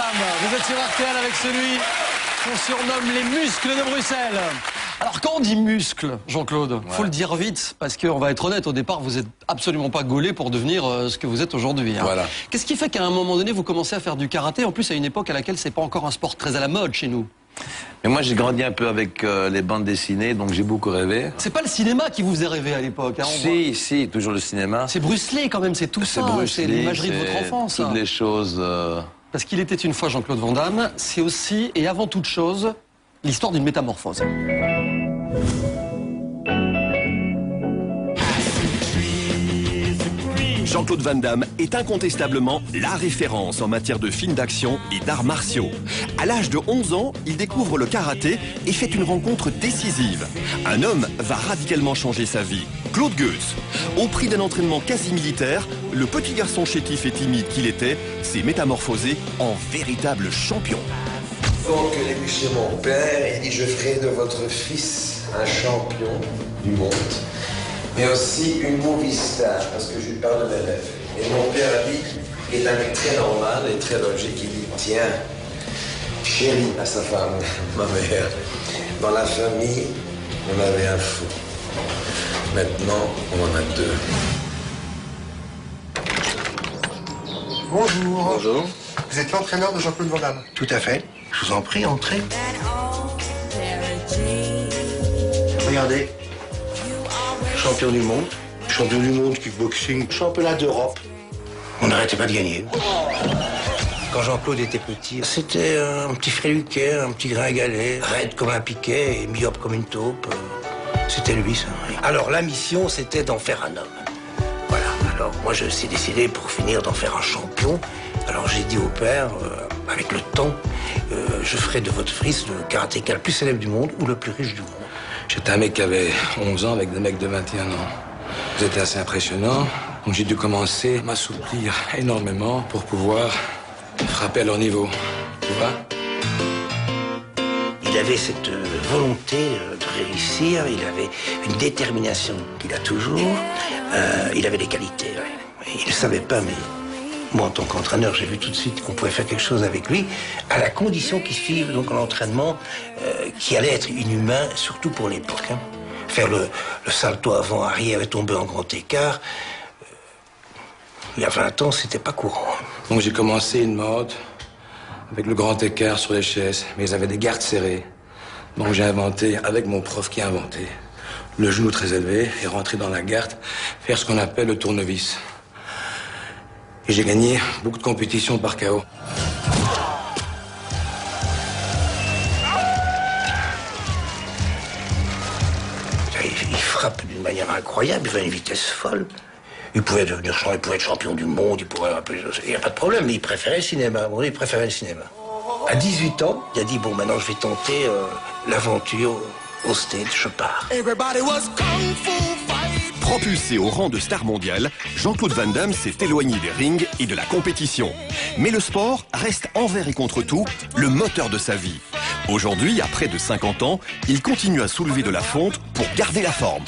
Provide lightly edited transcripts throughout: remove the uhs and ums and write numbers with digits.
Dames, vous êtes sur RTL avec celui qu'on surnomme les muscles de Bruxelles. Alors quand on dit muscles, Jean-Claude, faut le dire vite, parce qu'on va être honnête, au départ vous êtes absolument pas gaulé pour devenir ce que vous êtes aujourd'hui. Hein. Voilà. Qu'est-ce qui fait qu'à un moment donné vous commencez à faire du karaté, en plus à une époque à laquelle c'est pas encore un sport très à la mode chez nous? Mais moi, j'ai grandi un peu avec les bandes dessinées, donc j'ai beaucoup rêvé. C'est pas le cinéma qui vous faisait rêver à l'époque, hein, Si, toujours le cinéma. C'est Bruce Lee quand même, c'est tout ça, c'est l'imagerie de votre enfance. Toutes les choses... Parce qu'il était une fois Jean-Claude Van Damme, c'est aussi et avant toute chose l'histoire d'une métamorphose. Jean-Claude Van Damme est incontestablement la référence en matière de films d'action et d'arts martiaux. À l'âge de 11 ans, il découvre le karaté et fait une rencontre décisive. Un homme va radicalement changer sa vie, Claude Goetz. Au prix d'un entraînement quasi militaire, le petit garçon chétif et timide qu'il était s'est métamorphosé en véritable champion. Donc, il est venu chez mon père, il dit « Je ferai de votre fils un champion du monde, mais aussi une movie star, parce que je lui parle de mes rêves. » Et mon père a dit, il est un mec très normal et très logique, il dit « Tiens, chérie, à sa femme, ma mère, dans la famille, on avait un fou. Maintenant, on en a deux. » Bonjour. Bonjour. Vous êtes l'entraîneur de Jean-Claude Van Damme? Tout à fait. Je vous en prie, entrez. Regardez. Champion du monde kickboxing, championnat d'Europe. On n'arrêtait pas de gagner. Quand Jean-Claude était petit, c'était un petit fréluquet, un petit gringalet, raide comme un piquet et myope comme une taupe. C'était lui, ça. Alors la mission, c'était d'en faire un homme. Voilà. Alors moi, je me suis décidé pour finir d'en faire un champion. Alors j'ai dit au père, avec le temps, je ferai de votre fils le karatéka le plus célèbre du monde ou le plus riche du monde. J'étais un mec qui avait 11 ans avec des mecs de 21 ans. C'était assez impressionnant. Donc j'ai dû commencer à m'assouplir énormément pour pouvoir frapper à leur niveau. Tu vois? Il avait cette volonté de réussir, il avait une détermination qu'il a toujours, il avait des qualités. Ouais. Il ne savait pas, mais moi, en tant qu'entraîneur, j'ai vu tout de suite qu'on pouvait faire quelque chose avec lui, à la condition qu'il suive donc l'entraînement qui allait être inhumain, surtout pour l'époque. Hein. Faire le salto avant-arrière et tomber en grand écart, il y a 20 ans, c'était pas courant. Donc j'ai commencé une mode avec le grand écart sur les chaises, mais ils avaient des gardes serrées. Donc j'ai inventé, avec mon prof qui a inventé, le genou très élevé et rentrer dans la garde, faire ce qu'on appelle le tournevis. Et j'ai gagné beaucoup de compétitions par KO. Il frappe d'une manière incroyable, il va à une vitesse folle. Il pouvait devenir champion, il pouvait être champion du monde, il n'y a pas de problème, mais il préférait le cinéma. Bon, il préférait le cinéma. À 18 ans, il a dit, bon, maintenant je vais tenter l'aventure au stage, je pars. Propulsé au rang de star mondiale, Jean-Claude Van Damme s'est éloigné des rings et de la compétition. Mais le sport reste envers et contre tout le moteur de sa vie. Aujourd'hui, à près de 50 ans, il continue à soulever de la fonte pour garder la forme.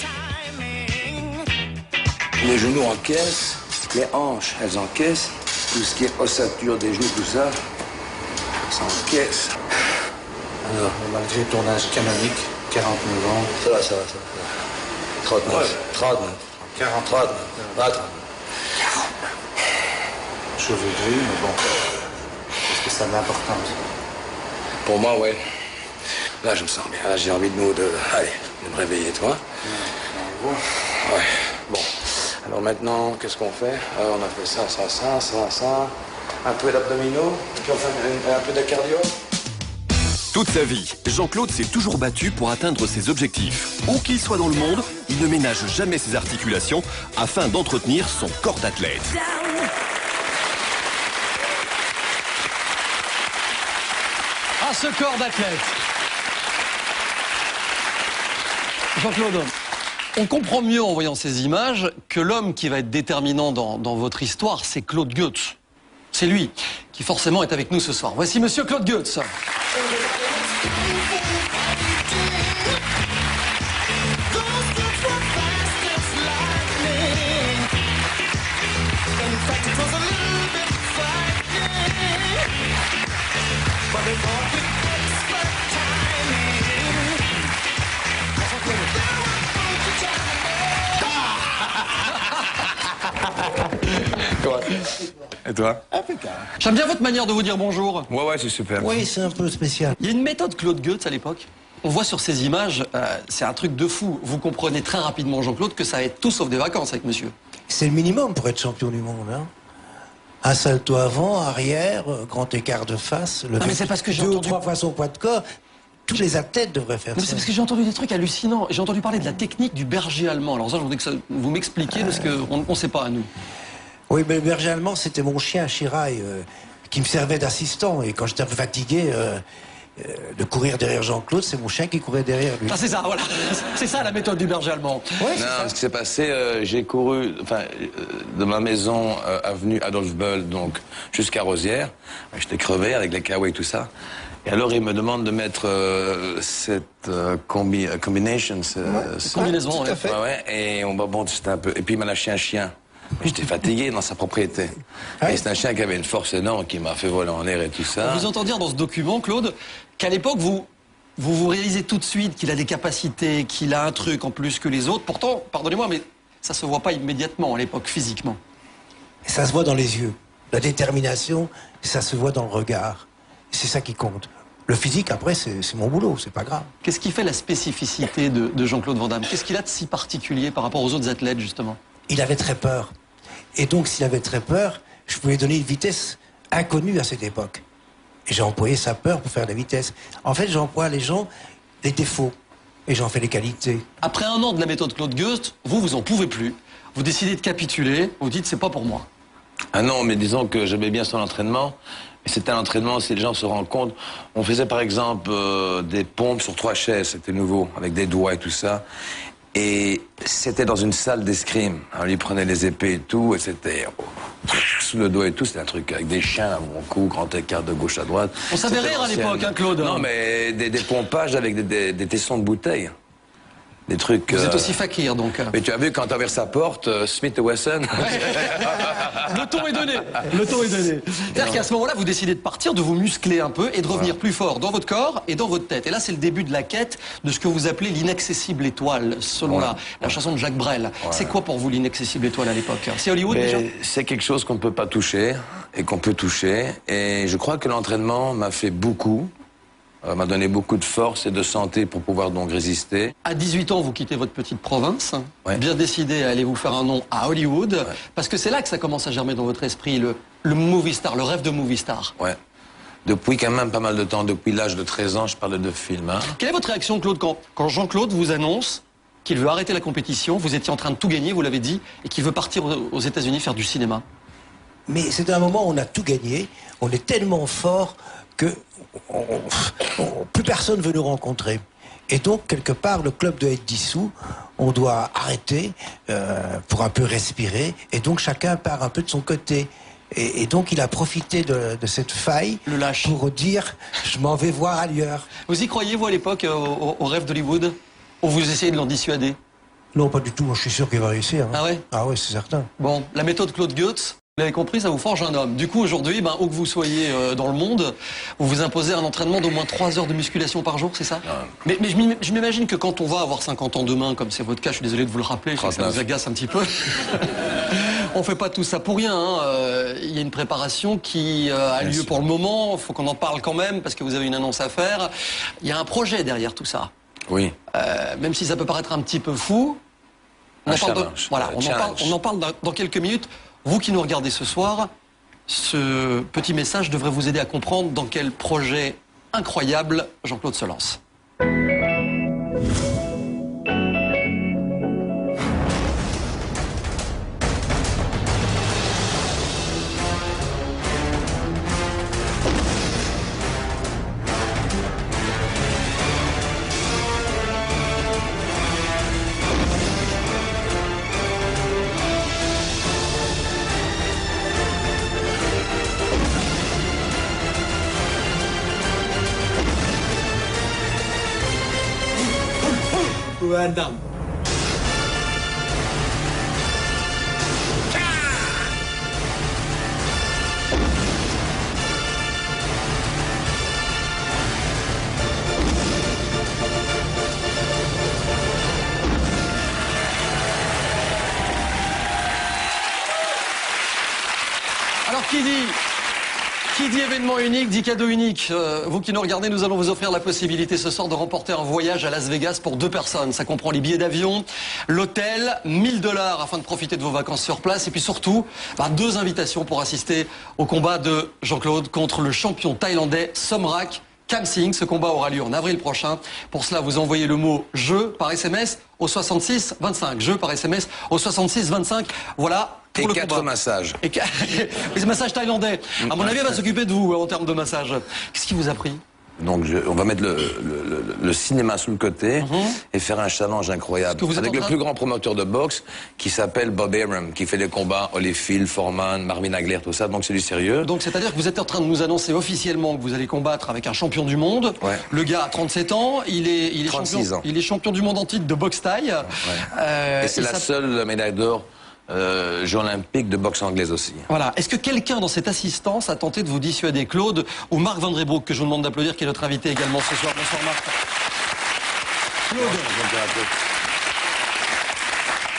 Les genoux encaissent, les hanches, elles encaissent. Tout ce qui est ossature des genoux, tout ça, ça encaisse. Alors, malgré ton âge canonique, 49 ans... Ça va. 39. Ouais. 39. 40. 39. 39. Cheveux gris, mais bon... Est-ce que ça a de l'importance? Pour moi, ouais. Là, je me sens bien. Là, j'ai envie de allez, de me réveiller, toi. Ouais, bon. Alors maintenant, qu'est-ce qu'on fait? On a fait ça. Un peu d'abdominaux, puis on fait un peu de cardio. Toute sa vie, Jean-Claude s'est toujours battu pour atteindre ses objectifs. Où qu'il soit dans le monde, il ne ménage jamais ses articulations afin d'entretenir son corps d'athlète. À ce corps d'athlète. Jean-Claude, on comprend mieux en voyant ces images que l'homme qui va être déterminant dans votre histoire, c'est Claude Goetz. C'est lui qui forcément est avec nous ce soir. Voici Monsieur Claude Goetz. Quoi? Et toi? J'aime bien votre manière de vous dire bonjour. Ouais, c'est super. Oui, c'est un peu spécial. Il y a une méthode Claude Goetz à l'époque. On voit sur ces images, c'est un truc de fou. Vous comprenez très rapidement, Jean-Claude, que ça va être tout sauf des vacances avec monsieur. C'est le minimum pour être champion du monde. Hein. Un salto avant, arrière, grand écart de face. Non, mais c'est parce que j'ai 2 ou entendu- 3 fois son poids de corps. Tous les athlètes devraient faire Mais ça. c'est parce que j'ai entendu des trucs hallucinants. J'ai entendu parler de la technique du berger allemand. Alors ça, je voudrais que vous m'expliquiez, parce qu'on ne sait pas à nous. Oui, mais le berger allemand, c'était mon chien Shirai, qui me servait d'assistant. Et quand j'étais un peu fatigué de courir derrière Jean-Claude, c'est mon chien qui courait derrière lui. Ah, c'est ça, voilà. C'est ça la méthode du berger allemand. Ouais, c'est Non, ça. ce qui s'est passé, j'ai couru de ma maison avenue Adolphe Beul, donc jusqu'à Rosières. J'étais crevé avec les kawaii et tout ça. Et alors, il me demande de mettre cette combination. Combinaison, tout à ouais. fait. Ouais, et bon, c'était un peu. Et puis, il m'a lâché un chien. J'étais fatigué dans sa propriété. Ah oui. Et c'est un chien qui avait une force énorme, qui m'a fait voler en l'air et tout ça. On vous entend dire dans ce document, Claude, qu'à l'époque, vous réalisez tout de suite qu'il a des capacités, qu'il a un truc en plus que les autres. Pourtant, pardonnez-moi, mais ça se voit pas immédiatement à l'époque, physiquement. Et ça se voit dans les yeux. La détermination, ça se voit dans le regard. C'est ça qui compte. Le physique, après, c'est mon boulot, c'est pas grave. Qu'est-ce qui fait la spécificité de Jean-Claude Van Damme? Qu'est-ce qu'il a de si particulier par rapport aux autres athlètes, justement? Il avait très peur. Et donc, s'il avait très peur, je pouvais donner une vitesse inconnue à cette époque. Et j'ai employé sa peur pour faire la vitesse. En fait, j'emploie les gens les défauts. Et j'en fais les qualités. Après un an de la méthode Claude Goetz, vous en pouvez plus. Vous décidez de capituler, vous dites c'est pas pour moi. Ah non, mais disons que j'aimais bien son entraînement. Et c'était un entraînement, si les gens se rendent compte, on faisait par exemple des pompes sur 3 chaises, c'était nouveau, avec des doigts et tout ça. Et c'était dans une salle d'escrime. On lui prenait les épées et tout, et c'était sous le doigt et tout, c'était un truc avec des chiens à mon cou, grand écart de gauche à droite. On savait C'était rire à l'ancienne. l'époque, hein, Claude. Non, mais des pompages avec des tessons de bouteilles. Des trucs... Vous êtes aussi fakir, donc. Mais tu as vu, quand tu ouvert sa porte, Smith & Wesson... Le ton est donné. Le ton est donné. C'est-à-dire qu'à ce moment-là, vous décidez de partir, de vous muscler un peu et de revenir plus fort dans votre corps et dans votre tête. Et là, c'est le début de la quête de ce que vous appelez l'inaccessible étoile, selon la chanson de Jacques Brel. C'est quoi pour vous l'inaccessible étoile à l'époque? C'est Hollywood déjà? C'est quelque chose qu'on ne peut pas toucher et qu'on peut toucher. Et je crois que l'entraînement m'a fait beaucoup, m'a donné beaucoup de force et de santé pour pouvoir donc résister. À 18 ans, vous quittez votre petite province, Ouais. bien décidé à aller vous faire un nom à Hollywood, parce que c'est là que ça commence à germer dans votre esprit, le movie star, le rêve de movie star. Ouais. Depuis quand même pas mal de temps, depuis l'âge de 13 ans, je parlais de films. Hein. Quelle est votre réaction, Claude, quand Jean-Claude vous annonce qu'il veut arrêter la compétition, vous étiez en train de tout gagner, vous l'avez dit, et qu'il veut partir aux États-Unis faire du cinéma? Mais c'est un moment où on a tout gagné. On est tellement fort que plus personne veut nous rencontrer. Et donc, quelque part, le club doit être dissous. On doit arrêter pour un peu respirer. Et donc, chacun part un peu de son côté. Et donc, il a profité de cette faille Le lâche. pour dire « je m'en vais voir ailleurs Vous y croyez, vous, à l'époque, au rêve d'Hollywood? Ou vous essayez de l'en dissuader? ». Non, pas du tout. Moi, je suis sûr qu'il va réussir. Hein. Ah ouais? Ah ouais, c'est certain. Bon, la méthode Claude Goetz, vous l'avez compris, ça vous forge un homme. Du coup, aujourd'hui, où que vous soyez dans le monde, vous vous imposez un entraînement d'au moins 3 heures de musculation par jour, c'est ça? Mais je m'imagine que quand on va avoir 50 ans demain, comme c'est votre cas, je suis désolé de vous le rappeler, je sais que ça 39. vous agace un petit peu. On fait pas tout ça pour rien. Hein. Il y a une préparation qui a lieu pour le moment. Il faut qu'on en parle quand même, parce que vous avez une annonce à faire. Il y a un projet derrière tout ça. Oui. Même si ça peut paraître un petit peu fou, on Un en parle, challenge. voilà, on en parle dans quelques minutes. Vous qui nous regardez ce soir, ce petit message devrait vous aider à comprendre dans quel projet incroyable Jean-Claude se lance. Van Damme. Alors qui dit événement unique, dit cadeau unique. Vous qui nous regardez, nous allons vous offrir la possibilité ce soir de remporter un voyage à Las Vegas pour 2 personnes. Ça comprend les billets d'avion, l'hôtel, 1 000 $ afin de profiter de vos vacances sur place. Et puis surtout, 2 invitations pour assister au combat de Jean-Claude contre le champion thaïlandais Somrak Kamsing. Ce combat aura lieu en avril prochain. Pour cela, vous envoyez le mot « jeu » par SMS au 66 25. Jeu par SMS au 66 25. Voilà. Et 4 massages. Et les massages thaïlandais. À mon avis, elle va s'occuper de vous en termes de massage. Qu'est-ce qui vous a pris? Donc on va mettre le cinéma sous le côté et faire un challenge incroyable. Avec le plus grand promoteur de boxe qui s'appelle Bob Arum, qui fait des combats Holyfield, Foreman, Marvin Hagler, tout ça. Donc c'est du sérieux. Donc c'est-à-dire que vous êtes en train de nous annoncer officiellement que vous allez combattre avec un champion du monde. Ouais. Le gars a 37 ans, il est 36 ans. Il est champion du monde en titre de boxe thaï. Ouais. Et c'est la seule médaille d'or Jeux olympiques de boxe anglaise aussi. Voilà. Est-ce que quelqu'un dans cette assistance a tenté de vous dissuader, Claude ou Marc Van Drebroek, que je vous demande d'applaudir, qui est notre invité également ce soir. Bonsoir Marc.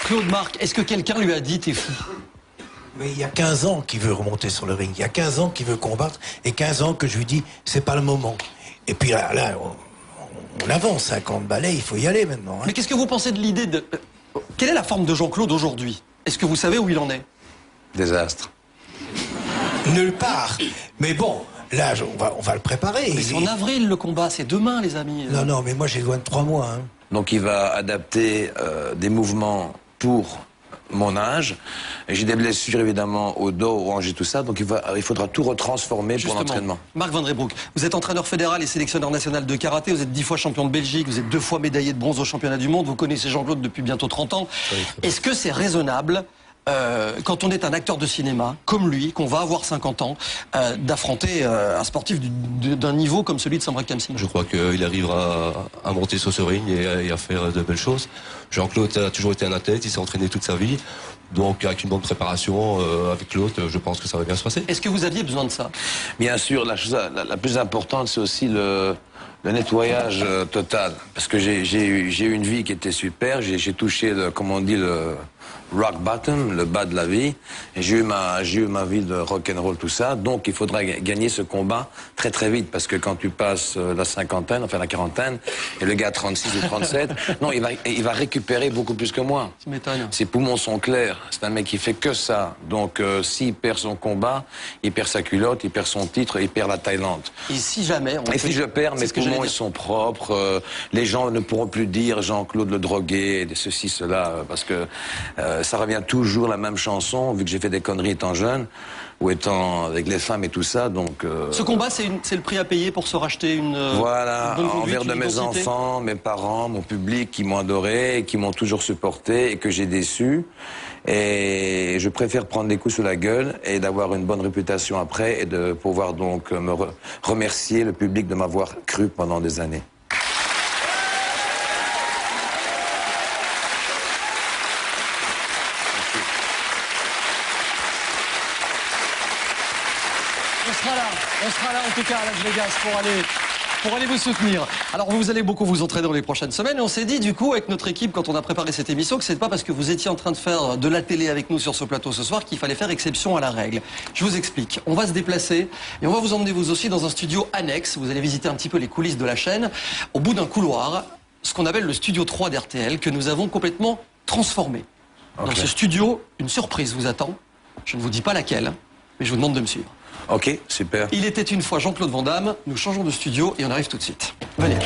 Claude, Marc, est-ce que quelqu'un lui a dit t'es fou? Mais il y a 15 ans qu'il veut remonter sur le ring. Il y a 15 ans qu'il veut combattre et 15 ans que je lui dis c'est pas le moment. Et puis là on avance, 50 balais, il faut y aller maintenant. Hein. Mais qu'est-ce que vous pensez de l'idée de... Quelle est la forme de Jean-Claude aujourd'hui? Est-ce que vous savez où il en est? Désastre. Nulle part. Mais bon, là, on va le préparer. Mais c'est en avril le combat, c'est demain les amis. Non, mais moi j'ai besoin de 3 mois. Hein. Donc il va adapter des mouvements pour mon âge. J'ai des blessures évidemment au dos, aux hanches et tout ça, donc il faudra tout retransformer pour l'entraînement. Marc Van Drebroek, vous êtes entraîneur fédéral et sélectionneur national de karaté, vous êtes 10 fois champion de Belgique, vous êtes 2 fois médaillé de bronze au championnat du monde, vous connaissez Jean-Claude depuis bientôt 30 ans. Est-ce que c'est raisonnable quand on est un acteur de cinéma, comme lui, qu'on va avoir 50 ans, d'affronter un sportif d'un niveau comme celui de Somrak Kamsing? Je crois qu'il arrivera à monter sur ce ring et à faire de belles choses. Jean-Claude a toujours été un athlète, il s'est entraîné toute sa vie. Donc avec une bonne préparation avec Claude, je pense que ça va bien se passer. Est-ce que vous aviez besoin de ça? Bien sûr, la chose la plus importante, c'est aussi le nettoyage total. Parce que j'ai eu une vie qui était super, j'ai touché, comme on dit, le rock bottom, le bas de la vie, et j'ai eu ma vie de rock and roll, tout ça. Donc il faudra gagner ce combat très très vite, parce que quand tu passes la cinquantaine, enfin la quarantaine, et le gars 36 ou 37, non, il va récupérer beaucoup plus que moi. Tu m'étonnes. Ses poumons sont clairs, c'est un mec qui fait que ça. Donc s'il perd son combat, il perd sa culotte, il perd son titre, il perd la Thaïlande. Et si jamais... si je perds, mes poumons ils sont propres, les gens ne pourront plus dire Jean-Claude le drogué, ceci, cela, parce que ça revient toujours la même chanson, vu que j'ai fait des conneries étant jeune, ou étant avec les femmes et tout ça, donc... Ce combat, c'est le prix à payer pour se racheter une... Voilà, une bonne conduite, envers de mes enfants, mes parents, mon public, qui m'ont adoré, et qui m'ont toujours supporté, et que j'ai déçu. Et je préfère prendre des coups sur la gueule, et d'avoir une bonne réputation après, et de pouvoir donc me remercier le public de m'avoir cru pendant des années. On sera là en tout cas à Las Vegas pour aller vous soutenir. Alors vous allez beaucoup vous entraîner dans les prochaines semaines et on s'est dit du coup avec notre équipe quand on a préparé cette émission que c'est pas parce que vous étiez en train de faire de la télé avec nous sur ce plateau ce soir qu'il fallait faire exception à la règle. Je vous explique. On va se déplacer et on va vous emmener vous aussi dans un studio annexe. Vous allez visiter un petit peu les coulisses de la chaîne. Au bout d'un couloir, ce qu'on appelle le studio 3 d'RTL que nous avons complètement transformé. Okay. Dans ce studio, une surprise vous attend. Je ne vous dis pas laquelle, mais je vous demande de me suivre. Ok, super. Il était une fois Jean-Claude Van Damme. Nous changeons de studio et on arrive tout de suite. Venez.